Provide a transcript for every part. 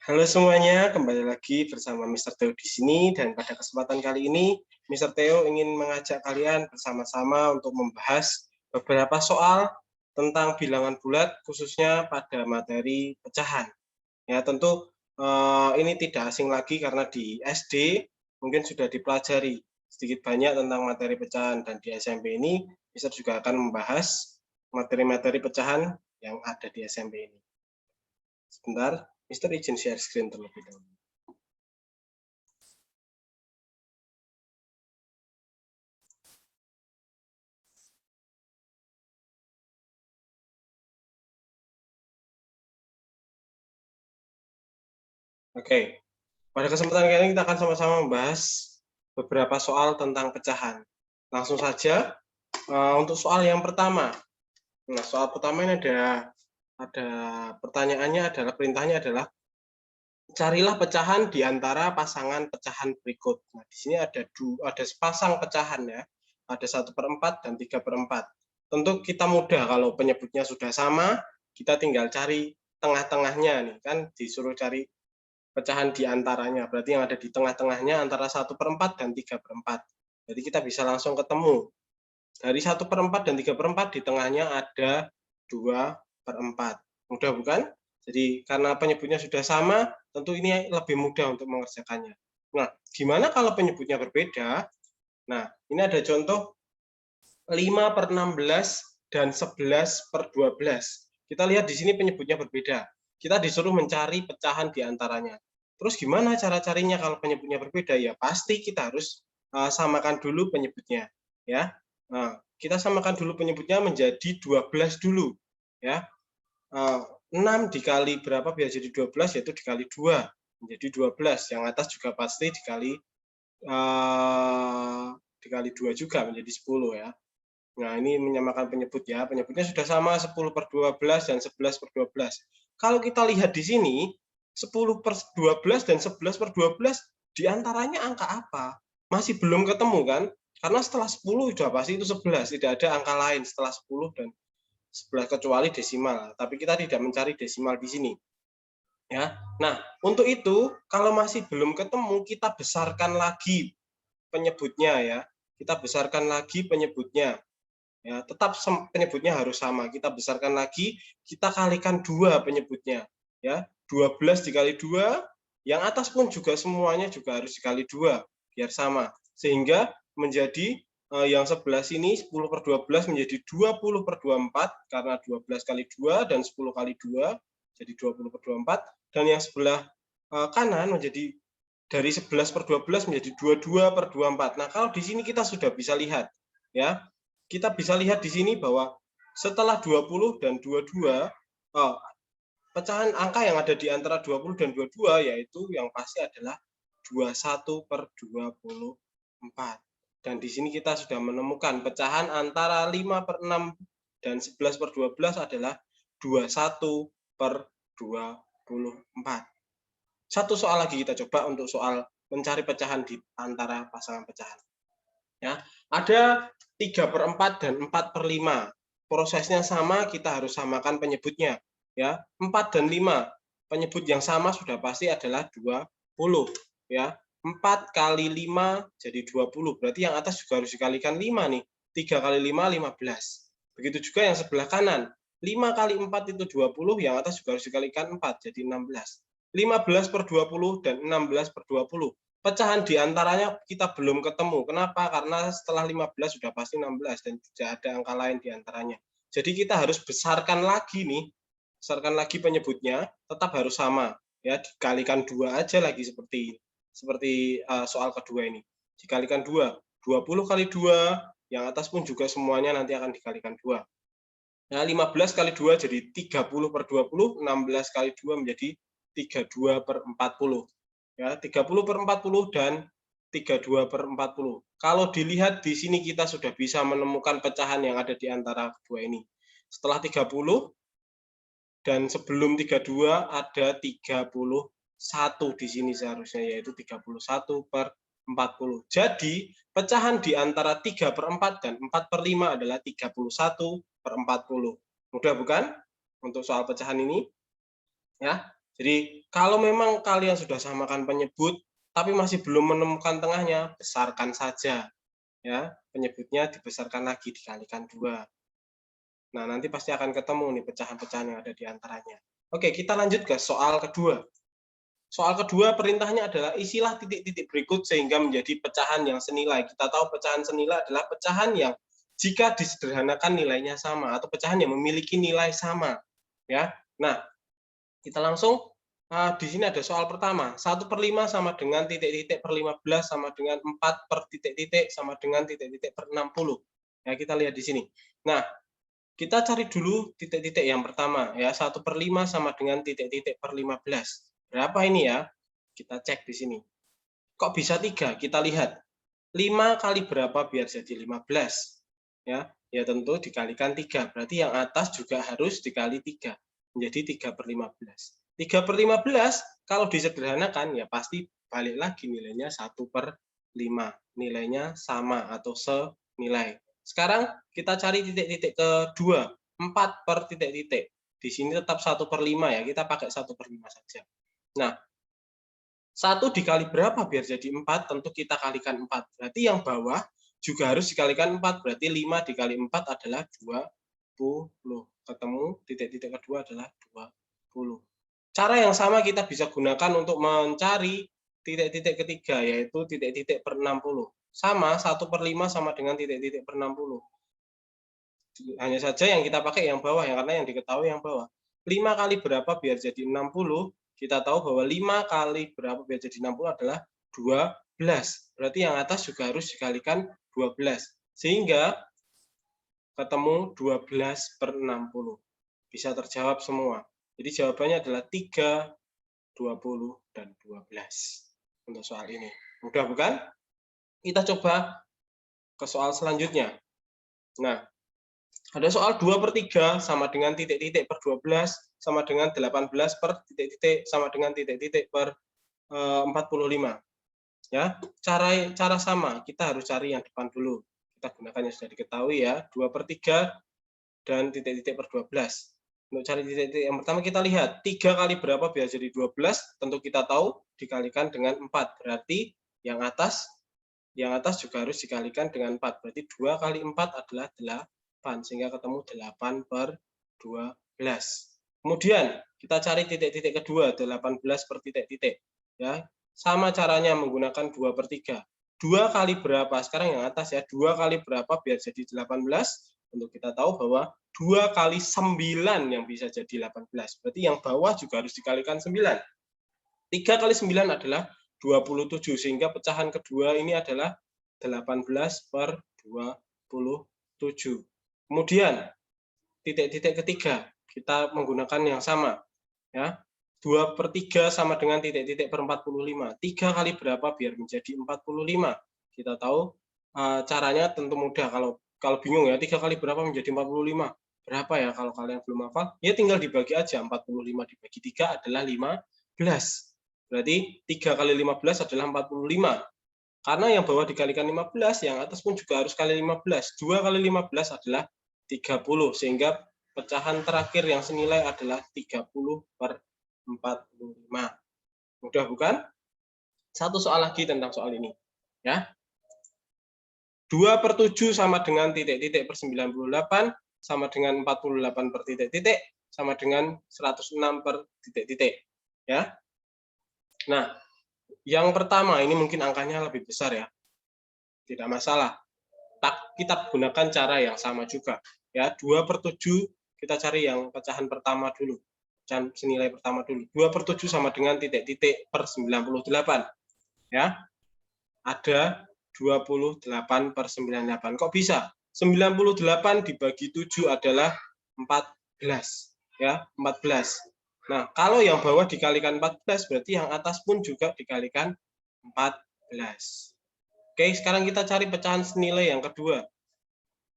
Halo semuanya, kembali lagi bersama Mr. Theo di sini, dan pada kesempatan kali ini Mr. Theo ingin mengajak kalian bersama-sama untuk membahas beberapa soal tentang bilangan bulat, khususnya pada materi pecahan. Ya, tentu ini tidak asing lagi karena di SD mungkin sudah dipelajari sedikit banyak tentang materi pecahan, dan di SMP ini Mr. juga akan membahas materi-materi pecahan yang ada di SMP ini. Sebentar, Mister izin share screen terlebih dahulu. Oke, pada kesempatan kali ini kita akan sama-sama membahas beberapa soal tentang pecahan. Langsung saja untuk soal yang pertama. Nah, soal pertama ini ada pertanyaannya adalah, perintahnya adalah carilah pecahan di antara pasangan pecahan berikut. Nah, di sini ada sepasang pecahan ya, ada 1/4 dan 3/4. Tentu kita mudah kalau penyebutnya sudah sama, kita tinggal cari tengah-tengahnya nih, kan disuruh cari pecahan di antaranya. Berarti yang ada di tengah-tengahnya antara 1/4 dan 3/4. Jadi kita bisa langsung ketemu. Dari 1/4 dan 3/4 di tengahnya ada 2/4. Mudah bukan? Jadi karena penyebutnya sudah sama, tentu ini lebih mudah untuk mengerjakannya. Nah, gimana kalau penyebutnya berbeda? Nah, ini ada contoh 5/16 dan 11/12. Kita lihat di sini penyebutnya berbeda. Kita disuruh mencari pecahan di antaranya. Terus gimana cara carinya kalau penyebutnya berbeda? Ya pasti kita harus samakan dulu penyebutnya. Ya, nah, kita samakan dulu penyebutnya menjadi 12 dulu. Ya, 6 dikali berapa biar jadi 12, yaitu dikali 2 menjadi 12. Yang atas juga pasti dikali 2 juga menjadi 10 ya. Nah, ini menyamakan penyebut ya. Penyebutnya sudah sama 10/12 dan 11/12. Kalau kita lihat di sini 10/12 dan 11/12 di antaranya angka apa? Masih belum ketemu kan? Karena setelah 10 sudah pasti itu 11, tidak ada angka lain setelah 10 dan 11 kecuali desimal. Tapi kita tidak mencari desimal di sini. Ya. Nah, untuk itu kalau masih belum ketemu, kita besarkan lagi penyebutnya ya. Kita besarkan lagi penyebutnya. Ya, tetap penyebutnya harus sama. Kita besarkan lagi, kita kalikan 2 penyebutnya. Ya, 12 dikali 2, yang atas pun juga semuanya juga harus dikali 2 biar sama. Sehingga menjadi yang sebelah sini 10/12 menjadi 20/24 karena 12 kali 2 dan 10 kali 2 jadi 20/24, dan yang sebelah kanan menjadi dari 11/12 menjadi 22/24. Nah, kalau di sini kita sudah bisa lihat ya. Kita bisa lihat di sini bahwa setelah 20 dan 22, pecahan angka yang ada di antara 20 dan 22 yaitu yang pasti adalah 21/24. Dan di sini kita sudah menemukan pecahan antara 5/6 dan 11/12 adalah 21/24. Satu soal lagi kita coba untuk soal mencari pecahan di antara pasangan pecahan. Ya, ada 3/4 dan 4/5. Prosesnya sama, kita harus samakan penyebutnya. Ya, 4 dan 5. Penyebut yang sama sudah pasti adalah 20. Ya, 4 kali 5 jadi 20. Berarti yang atas juga harus dikalikan 5 nih. 3 kali 5, 15. Begitu juga yang sebelah kanan. 5 kali 4 itu 20, yang atas juga harus dikalikan 4, jadi 16. 15/20 dan 16/20. Pecahan di antaranya kita belum ketemu. Kenapa? Karena setelah 15 sudah pasti 16 dan tidak ada angka lain di antaranya. Jadi kita harus besarkan lagi nih, besarkan lagi penyebutnya, tetap harus sama. Ya, dikalikan 2 aja lagi seperti soal kedua ini. Dikalikan 2, 20 kali 2, yang atas pun juga semuanya nanti akan dikalikan 2. Nah, 15 kali 2 jadi 30/20, 16 kali 2 menjadi 32/40. Ya, 30/40 dan 32/40. Kalau dilihat di sini kita sudah bisa menemukan pecahan yang ada di antara kedua ini. Setelah 30 dan sebelum 32 ada 31 di sini seharusnya, yaitu 31/40. Jadi pecahan di antara 3/4 dan 4/5 adalah 31/40. Mudah bukan untuk soal pecahan ini? Ya. Jadi kalau memang kalian sudah samakan penyebut, tapi masih belum menemukan tengahnya, besarkan saja. Ya, penyebutnya dibesarkan lagi, dikalikan 2. Nah, nanti pasti akan ketemu nih pecahan-pecahan yang ada di antaranya. Oke, kita lanjut ke soal kedua. Soal kedua perintahnya adalah isilah titik-titik berikut sehingga menjadi pecahan yang senilai. Kita tahu pecahan senilai adalah pecahan yang jika disederhanakan nilainya sama atau pecahan yang memiliki nilai sama. Ya, nah kita langsung di sini ada soal pertama. 1/5 sama dengan titik-titik per 15 sama dengan 4 per titik-titik sama dengan titik-titik per 60. Ya, kita lihat di sini. Nah, kita cari dulu titik-titik yang pertama ya, 1/5 sama dengan titik-titik per 15. Berapa ini ya? Kita cek di sini. Kok bisa 3? Kita lihat. 5 kali berapa biar jadi 15? Ya, ya tentu dikalikan 3. Berarti yang atas juga harus dikali 3. Menjadi 3/15. 3/15 kalau disederhanakan ya pasti balik lagi nilainya 1/5. Nilainya sama atau senilai. Sekarang kita cari titik-titik kedua, 4 per titik-titik. Di sini tetap 1/5 ya, kita pakai 1/5 saja. Nah, 1 dikali berapa biar jadi 4? Tentu kita kalikan 4. Berarti yang bawah juga harus dikalikan 4. Berarti 5 dikali 4 adalah 20. Ketemu titik-titik kedua adalah 20. Cara yang sama kita bisa gunakan untuk mencari titik-titik ketiga, yaitu titik-titik per 60. Sama, 1/5 sama dengan titik-titik per 60. Hanya saja yang kita pakai yang bawah ya, karena yang diketahui yang bawah. 5 kali berapa biar jadi 60? Kita tahu bahwa 5 kali berapa biar jadi 60 adalah 12. Berarti yang atas juga harus dikalikan 12. Sehingga ketemu 12/60. Bisa terjawab semua. Jadi jawabannya adalah 3, 20, dan 12 untuk soal ini. Mudah bukan? Kita coba ke soal selanjutnya. Nah, ada soal 2/3 sama dengan titik-titik per 12 sama dengan 18 per titik-titik sama dengan titik-titik per 45. Ya, cara sama, kita harus cari yang depan dulu. Kita gunakan yang sudah diketahui ya, 2/3 dan titik-titik per 12. Untuk cari titik-titik yang pertama kita lihat, 3 kali berapa biar jadi 12? Tentu kita tahu dikalikan dengan 4. Berarti yang atas juga harus dikalikan dengan 4. Berarti 2 kali 4 adalah 8. Sehingga ketemu 8/12. Kemudian kita cari titik-titik kedua, 18 per titik-titik. Ya, sama caranya menggunakan 2/3. 2 kali berapa? Sekarang yang atas ya, 2 kali berapa biar jadi 18? Untuk kita tahu bahwa 2 kali 9 yang bisa jadi 18. Berarti yang bawah juga harus dikalikan 9. 3 kali 9 adalah 27, sehingga pecahan kedua ini adalah 18/27. Kemudian titik-titik ketiga, kita menggunakan yang sama. Ya, 2/3 sama dengan titik-titik per 45. 3 kali berapa biar menjadi 45? Kita tahu caranya tentu mudah. Kalau bingung ya, 3 kali berapa menjadi 45? Berapa ya kalau kalian belum hafal? Ya tinggal dibagi aja, 45 dibagi 3 adalah 15. Berarti 3 kali 15 adalah 45. Karena yang bawah dikalikan 15, yang atas pun juga harus kali 15. 2 kali 15 adalah 30, sehingga pecahan terakhir yang senilai adalah 30/45. Mudah bukan? Satu soal lagi tentang soal ini. Ya. 2/7 sama dengan titik-titik per 98, sama dengan 48 per titik-titik, sama dengan 106 per titik-titik. Ya. Nah, yang pertama ini mungkin angkanya lebih besar ya. Tidak masalah. Kita gunakan cara yang sama juga. Ya, 2/7 kita cari yang pecahan pertama dulu. Pecahan senilai pertama dulu. 2/7 sama dengan titik-titik per 98. Ya. Ada 28/98. Kok bisa? 98 dibagi 7 adalah 14. Ya, 14. Nah, kalau yang bawah dikalikan 14, berarti yang atas pun juga dikalikan 14. Oke, sekarang kita cari pecahan senilai yang kedua.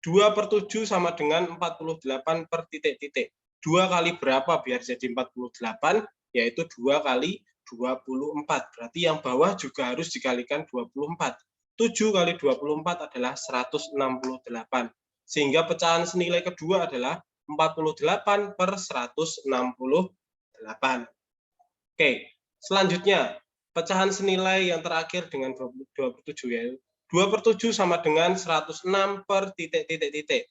2/7 sama dengan 48 per titik-titik. 2 kali berapa biar jadi 48? Yaitu 2 kali 24. Berarti yang bawah juga harus dikalikan 24. 7 kali 24 adalah 168. Sehingga pecahan senilai kedua adalah 48/168. Oke, selanjutnya pecahan senilai yang terakhir dengan 2/7 ya. 2/7 sama dengan 106 per titik.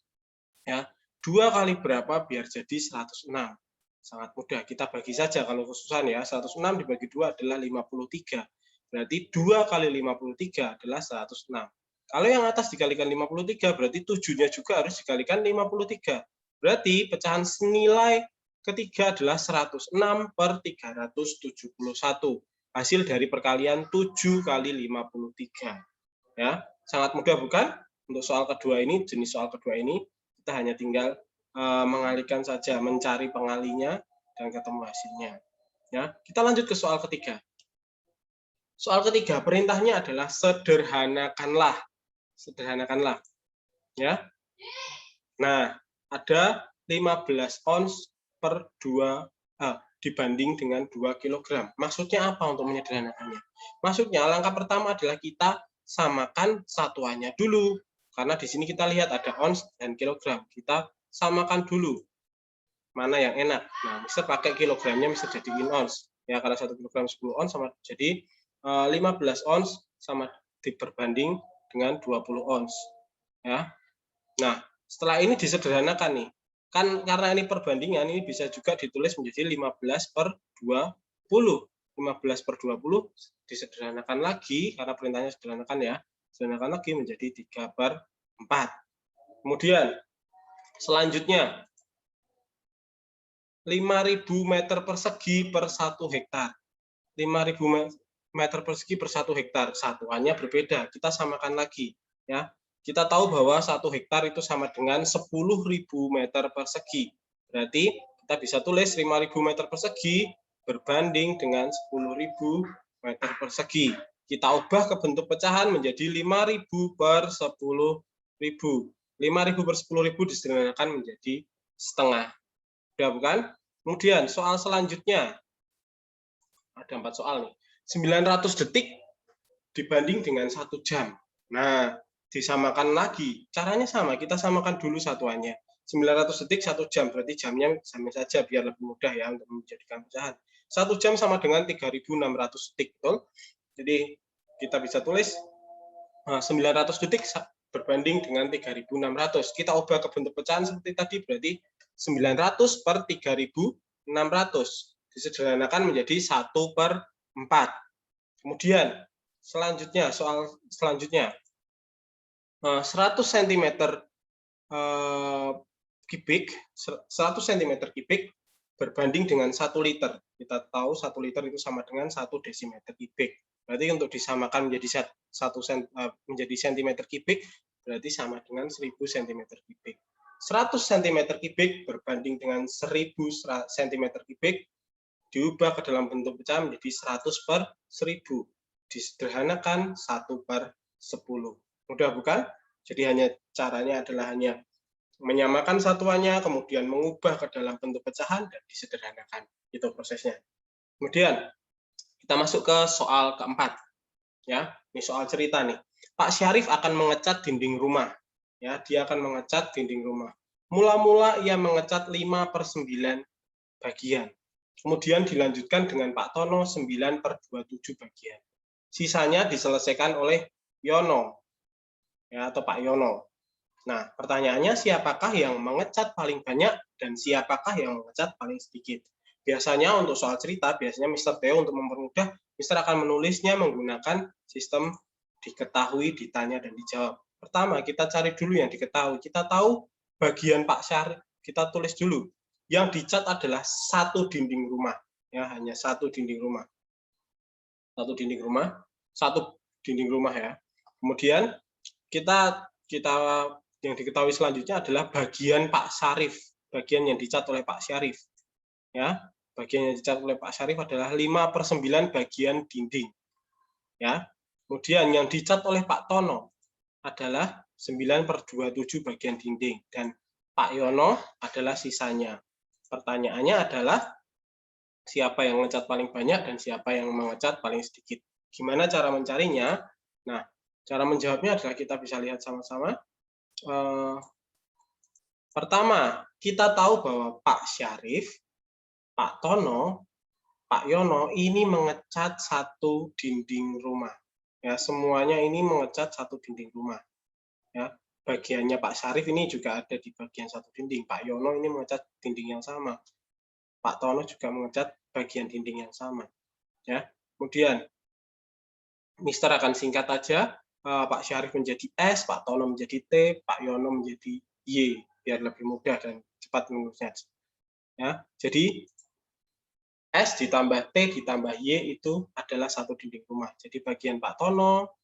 Ya. 2 kali berapa biar jadi 106? Sangat mudah, kita bagi saja kalau kesusahan ya. 106 dibagi 2 adalah 53. Berarti 2 kali 53 adalah 106. Kalau yang atas dikalikan 53, berarti 7-nya juga harus dikalikan 53. Berarti pecahan senilai ketiga adalah 106 per 371. Hasil dari perkalian 7 kali 53. Ya, sangat mudah bukan? Untuk soal kedua ini, jenis soal kedua ini, kita hanya tinggal mengalihkan saja, mencari pengalinya dan ketemu hasilnya. Ya, kita lanjut ke soal ketiga. Soal ketiga, perintahnya adalah sederhanakanlah. Sederhanakanlah. Ya. Nah, ada 15 ons per 2 dibanding dengan 2 kg. Maksudnya apa untuk menyederhanakannya? Maksudnya langkah pertama adalah kita samakan satuannya dulu. Karena di sini kita lihat ada ons dan kilogram. Kita samakan dulu mana yang enak. Nah, Mister pakai kilogramnya, Mister jadiin ons. Ya, karena 1 kg 10 ons sama jadi 15 ons sama diperbanding dengan 20 ons. Ya. Nah, setelah ini disederhanakan nih. Kan karena ini perbandingan, ini bisa juga ditulis menjadi 15 per 20. 15 per 20 disederhanakan lagi, karena perintahnya sederhanakan ya. Sederhanakan lagi menjadi 3 per 4. Kemudian, selanjutnya, 5.000 meter persegi per 1 hektar. 5.000 meter persegi per 1 hektar. Satuannya berbeda, kita samakan lagi. Ya. Kita tahu bahwa 1 hektar itu sama dengan 10.000 meter persegi. Berarti kita bisa tulis 5.000 meter persegi berbanding dengan 10.000 meter persegi. Kita ubah ke bentuk pecahan menjadi 5.000 per 10.000. 5.000 per 10.000 disederhanakan menjadi setengah. Sudah bukan? Kemudian soal selanjutnya. Ada 4 soal nih. 900 detik dibanding dengan 1 jam. Nah, disamakan lagi. Caranya sama, kita samakan dulu satuannya. 900 detik 1 jam, berarti jamnya sama saja biar lebih mudah ya untuk menjadikan pecahan. 1 jam sama dengan 3.600 detik, betul? Jadi kita bisa tulis 900 detik berbanding dengan 3.600. Kita ubah ke bentuk pecahan seperti tadi, berarti 900 per 3.600. Disederhanakan menjadi 1 per 4. Kemudian selanjutnya, soal selanjutnya. 100 cm kubik, 100 cm kubik berbanding dengan 1 liter. Kita tahu 1 liter itu sama dengan 1 desimeter kubik. Berarti untuk disamakan menjadi menjadi cm kubik, berarti sama dengan 1000 cm kubik. 100 cm kubik berbanding dengan 1000 cm kubik diubah ke dalam bentuk pecahan menjadi 100 per 1000. Disederhanakan 1 per 10. Mudah bukan? Jadi caranya adalah hanya menyamakan satuannya, kemudian mengubah ke dalam bentuk pecahan dan disederhanakan. Itu prosesnya. Kemudian kita masuk ke soal keempat. Ya, ini soal cerita nih. Pak Syarif akan mengecat dinding rumah. Ya, dia akan mengecat dinding rumah. Mula-mula ia mengecat 5 per 9 bagian. Kemudian dilanjutkan dengan Pak Tono 9 per 27 bagian. Sisanya diselesaikan oleh Yono. Ya, atau Pak Yono. Nah, pertanyaannya siapakah yang mengecat paling banyak dan siapakah yang mengecat paling sedikit? Biasanya untuk soal cerita, biasanya Mr. Theo untuk mempermudah, Mr. akan menulisnya menggunakan sistem diketahui, ditanya, dan dijawab. Pertama, kita cari dulu yang diketahui. Kita tahu bagian Pak Syarif, kita tulis dulu. Yang dicat adalah 1 dinding rumah. Ya, hanya 1 dinding rumah. 1 dinding rumah, 1 dinding rumah ya. Kemudian kita yang diketahui selanjutnya adalah bagian Pak Syarif, bagian yang dicat oleh Pak Syarif. Ya, bagian yang dicat oleh Pak Syarif adalah 5 per 9 bagian dinding. Ya. Kemudian yang dicat oleh Pak Tono adalah 9 per 27 bagian dinding dan Pak Yono adalah sisanya. Pertanyaannya adalah siapa yang mengecat paling banyak dan siapa yang mengecat paling sedikit. Gimana cara mencarinya? Nah, cara menjawabnya adalah kita bisa lihat sama-sama. Pertama, kita tahu bahwa Pak Syarif, Pak Tono, Pak Yono ini mengecat satu dinding rumah. Ya, semuanya ini mengecat satu dinding rumah. Ya, bagiannya Pak Syarif ini juga ada di bagian satu dinding. Pak Yono ini mengecat dinding yang sama. Pak Tono juga mengecat bagian dinding yang sama. Ya, kemudian Mister akan singkat aja. Pak Syarif menjadi S, Pak Tono menjadi T, Pak Yono menjadi Y, biar lebih mudah dan cepat mengurusnya. Ya, jadi S ditambah T ditambah Y itu adalah satu dinding rumah. Jadi bagian Pak Tono,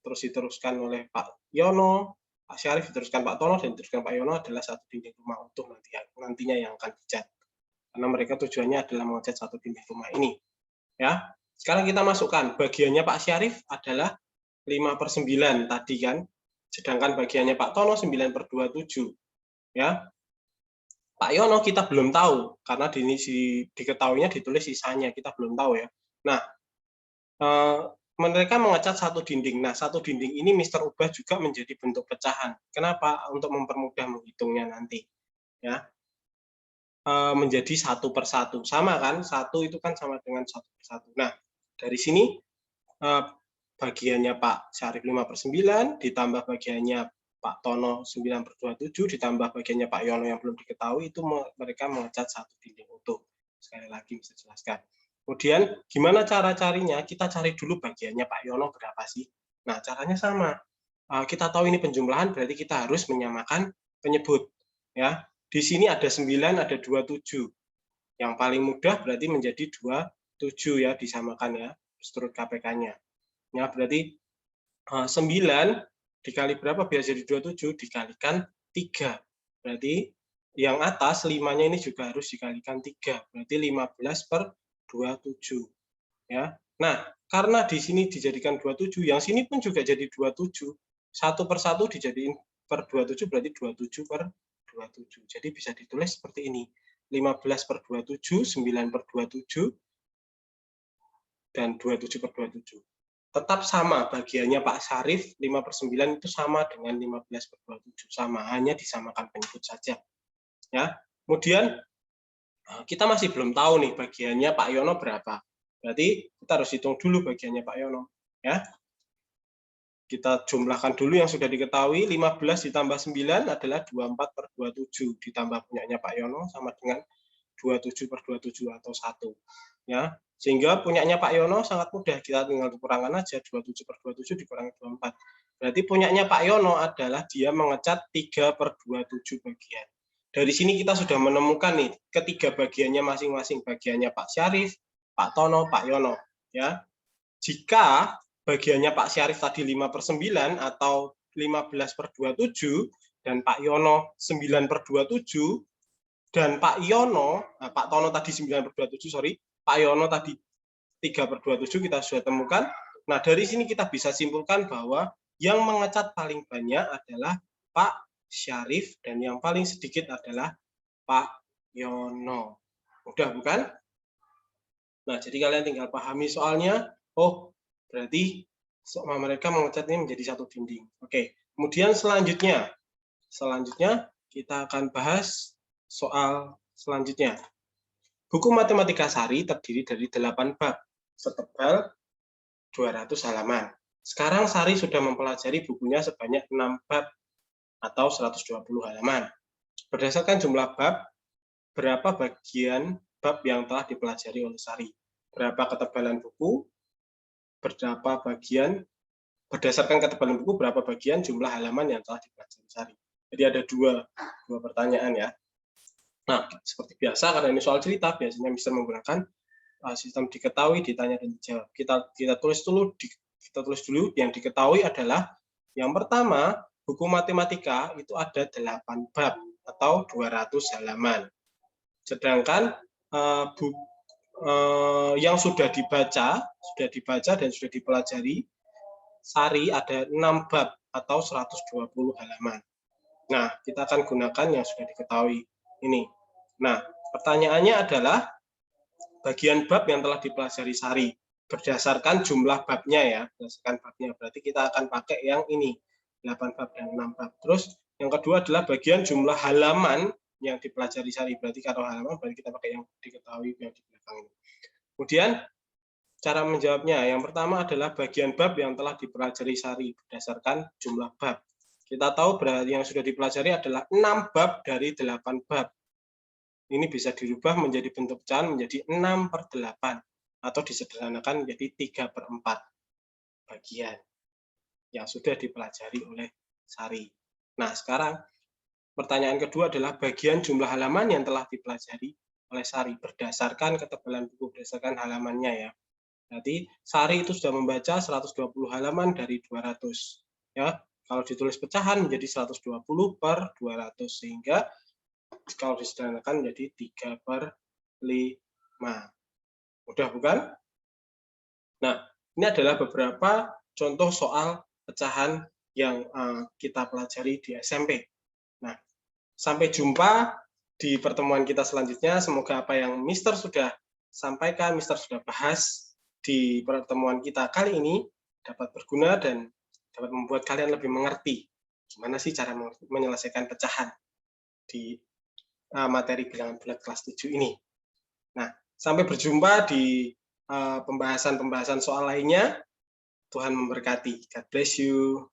terus diteruskan oleh Pak Yono, Pak Syarif diteruskan Pak Tono, dan diteruskan Pak Yono adalah satu dinding rumah utuh nantinya yang akan dicat. Karena mereka tujuannya adalah mengecat satu dinding rumah ini. Ya, sekarang kita masukkan bagiannya Pak Syarif adalah 5/9 tadi kan, sedangkan bagiannya Pak Tono 9/27. Ya, Pak Yono kita belum tahu karena diketahuinya ditulis sisanya, kita belum tahu ya. Nah, mereka mengecat satu dinding. Nah, satu dinding ini Mister ubah juga menjadi bentuk pecahan. Kenapa? Untuk mempermudah menghitungnya nanti. Ya, menjadi 1/1. Sama kan? 1 itu kan sama dengan 1/1. Nah, dari sini bagiannya Pak Syarif 5/9 ditambah bagiannya Pak Tono 9/27 ditambah bagiannya Pak Yono yang belum diketahui, itu mereka mengecat satu dinding utuh. Sekali lagi bisa jelaskan. Kemudian gimana cara carinya? Kita cari dulu bagiannya Pak Yono berapa sih? Nah, caranya sama. Kita tahu ini penjumlahan, berarti kita harus menyamakan penyebut. Ya, di sini ada 9, ada 27. Yang paling mudah berarti menjadi 27 ya, disamakan ya, strut KPK-nya. Ya, berarti 9 dikali berapa biar jadi 27? Dikalikan 3. Berarti yang atas 5-nya ini juga harus dikalikan 3. Berarti 15/27. Ya. Nah, karena di sini dijadikan 27, yang sini pun juga jadi 27. 1/1 dijadiin per 27 berarti 27/27. Jadi bisa ditulis seperti ini. 15/27, 9/27, dan 27/27. Tetap sama bagiannya Pak Syarif 5/9 itu sama dengan 15/27, sama, hanya disamakan penyebut saja. Ya. Kemudian kita masih belum tahu nih bagiannya Pak Yono berapa. Berarti kita harus hitung dulu bagiannya Pak Yono. Ya. Kita jumlahkan dulu yang sudah diketahui, 15 ditambah 9 adalah 24/27, ditambah punyanya Pak Yono sama dengan 27/27 atau 1. Ya, sehingga punyanya Pak Yono sangat mudah, kita tinggal dikurangkan aja, 27/27 dikurangi 24. Berarti punyanya Pak Yono adalah dia mengecat 3/27 bagian. Dari sini kita sudah menemukan nih ketiga bagiannya masing-masing, bagiannya Pak Syarif, Pak Tono, Pak Yono. Ya, jika bagiannya Pak Syarif tadi 5/9 atau 15/27 dan Pak Yono 9/27 dan Pak Yono, Pak Tono tadi 9/27, sorry, Pak Yono tadi 3/27 kita sudah temukan. Nah, dari sini kita bisa simpulkan bahwa yang mengecat paling banyak adalah Pak Syarif dan yang paling sedikit adalah Pak Yono. Mudah bukan? Nah, jadi kalian tinggal pahami soalnya. Oh, berarti mereka mengecat ini menjadi satu dinding. Oke, kemudian selanjutnya kita akan bahas soal selanjutnya. Buku Matematika Sari terdiri dari 8 bab, setebal 200 halaman. Sekarang Sari sudah mempelajari bukunya sebanyak 6 bab atau 120 halaman. Berdasarkan jumlah bab, berapa bagian bab yang telah dipelajari oleh Sari? Berapa ketebalan buku? Berapa bagian? Berdasarkan ketebalan buku, berapa bagian jumlah halaman yang telah dipelajari Sari? Jadi ada dua pertanyaan ya. Nah, seperti biasa karena ini soal cerita, biasanya bisa menggunakan sistem diketahui, ditanya dan dijawab. Kita tulis dulu yang diketahui adalah yang pertama, buku matematika itu ada 8 bab atau 200 halaman. Sedangkan yang sudah dibaca dan sudah dipelajari Sari ada 6 bab atau 120 halaman. Nah, kita akan gunakan yang sudah diketahui ini. Nah, pertanyaannya adalah bagian bab yang telah dipelajari Sari berdasarkan jumlah babnya ya, berdasarkan babnya. Berarti kita akan pakai yang ini, 8 bab dan 6 bab. Terus yang kedua adalah bagian jumlah halaman yang dipelajari Sari. Berarti kalau halaman berarti kita pakai yang diketahui yang di belakang ini. Kemudian cara menjawabnya, yang pertama adalah bagian bab yang telah dipelajari Sari berdasarkan jumlah bab. Kita tahu berarti yang sudah dipelajari adalah 6 bab dari 8 bab. Ini bisa dirubah menjadi bentuk pecahan menjadi 6/8 atau disederhanakan menjadi 3/4 bagian yang sudah dipelajari oleh Sari. Nah, sekarang pertanyaan kedua adalah bagian jumlah halaman yang telah dipelajari oleh Sari berdasarkan ketebalan buku, berdasarkan halamannya ya. Berarti Sari itu sudah membaca 120 halaman dari 200. Ya, kalau ditulis pecahan menjadi 120/200 sehingga kalau disederhanakan menjadi 3/5. Mudah bukan? Nah, ini adalah beberapa contoh soal pecahan yang kita pelajari di SMP. Nah, sampai jumpa di pertemuan kita selanjutnya. Semoga apa yang Mister sudah sampaikan, Mister sudah bahas di pertemuan kita kali ini dapat berguna dan dapat membuat kalian lebih mengerti gimana sih cara menyelesaikan pecahan di materi bilangan bulat kelas 7 ini. Nah, sampai berjumpa di pembahasan-pembahasan soal lainnya. Tuhan memberkati. God bless you.